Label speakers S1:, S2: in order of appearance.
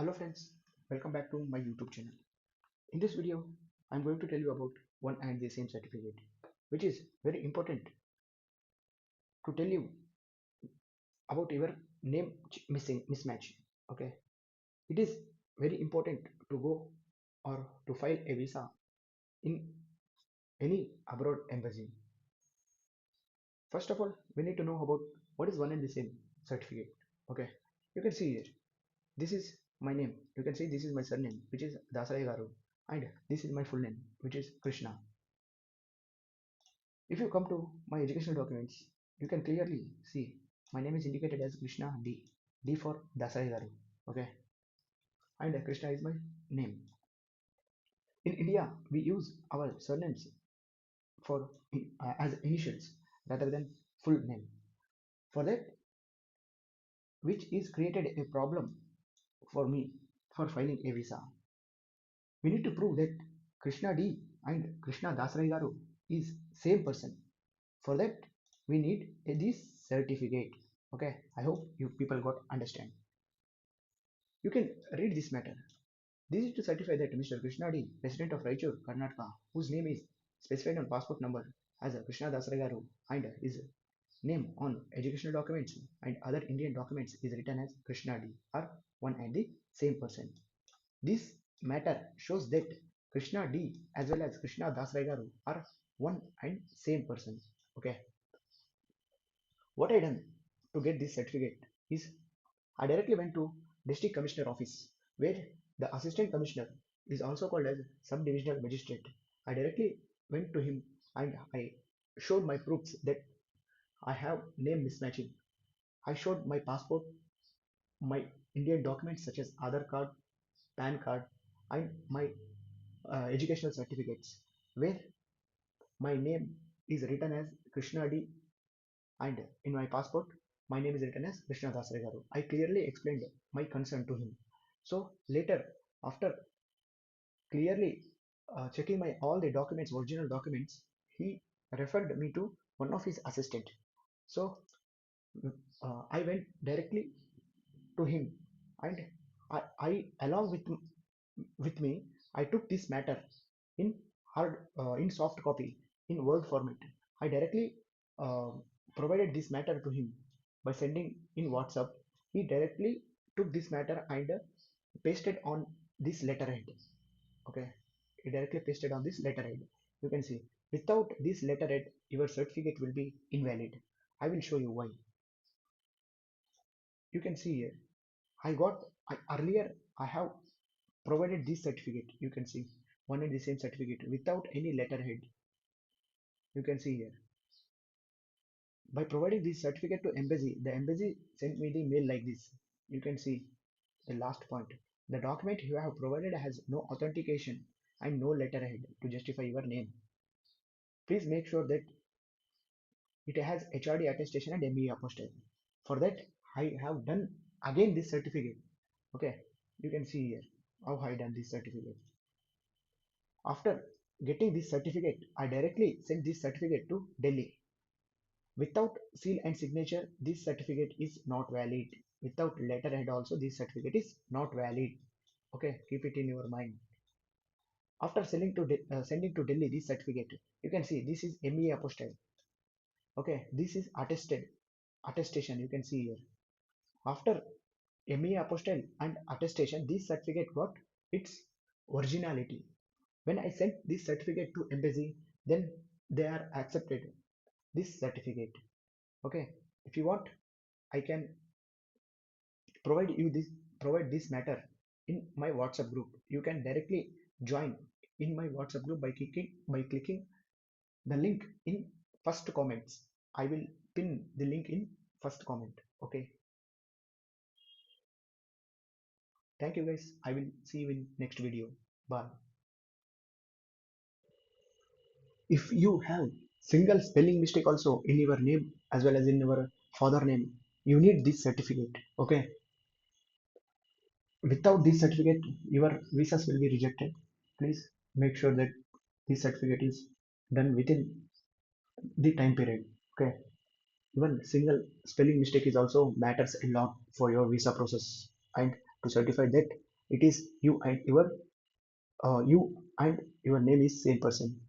S1: Hello friends, welcome back to my YouTube channel. In this video, I'm going to tell you about one and the same certificate, which is very important to tell you about your name missing mismatch. Okay, it is very important to go or to file a visa in any abroad embassy. First of all, we need to know about what is one and the same certificate. Okay, you can see here. This is my name. You can see this is my surname, which is Dasai Garu, and this is my full name, which is Krishna. If you come to my educational documents, you can clearly see my name is indicated as Krishna D. D for Dasai Garu. Okay, and Krishna is my name. In India, we use our surnames for as initials rather than full name. For that, which is created a problem for me for filing a visa. We need to prove that Krishna D and Krishna Dasrai Garu is same person. For that, we need this certificate. Okay, I hope you people got understand. You can read this matter. This is to certify that Mr. Krishna D, resident of Raichur, Karnataka, whose name is specified on passport number as Krishna Dasaragaru and his name on educational documents and other Indian documents is written as Krishna D, are one and the same person. This matter shows that Krishna D as well as Krishna Dasaragaru are one and same person. Okay. What I done to get this certificate is I directly went to district commissioner office where the assistant commissioner is also called as sub-divisional magistrate. I directly went to him and I showed my proofs that I have name mismatching. I showed my passport, my Indian documents such as Aadhaar card, PAN card, and my educational certificates where my name is written as Krishna D and in my passport my name is written as Krishna Das Regaru. I clearly explained my concern to him. So later, after clearly checking my all the documents, original documents, he referred me to one of his assistant. So I went directly to him, and I along with me, I took this matter in in soft copy in Word format. I directly uh, provided this matter to him by sending in WhatsApp. He directly took this matter and pasted on this letterhead. Okay, he directly pasted on this letterhead. You can see without this letterhead, your certificate will be invalid. I will show you why. You can see here. Earlier I have provided this certificate. You can see one and the same certificate without any letterhead. You can see here. By providing this certificate to embassy, the embassy sent me the mail like this. You can see the last point. The document you have provided has no authentication and no letterhead to justify your name. Please make sure that it has HRD attestation and ME apostille. For that, I have done again this certificate. Okay, you can see here how I done this certificate. After getting this certificate, I directly sent this certificate to Delhi. Without seal and signature, this certificate is not valid. Without letterhead also, this certificate is not valid. Okay, keep it in your mind. After sending to Delhi this certificate, you can see this is ME apostille. Okay, this is attestation. You can see here. After ME apostille and attestation, this certificate got its originality. When I sent this certificate to embassy, then they are accepted this certificate. Okay, if you want, I can provide you this provide this matter in my WhatsApp group. You can directly join in my WhatsApp group by clicking the link in first comments. I will pin the link in first comment. Okay, thank you guys. I will see you in next video. Bye. If you have single spelling mistake also in your name as well as in your father name, you need this certificate. Okay, without this certificate your visas will be rejected. Please make sure that this certificate is done within the time period. Okay, even single spelling mistake is also matters a lot for your visa process. And to certify that, It is you and your name is same person.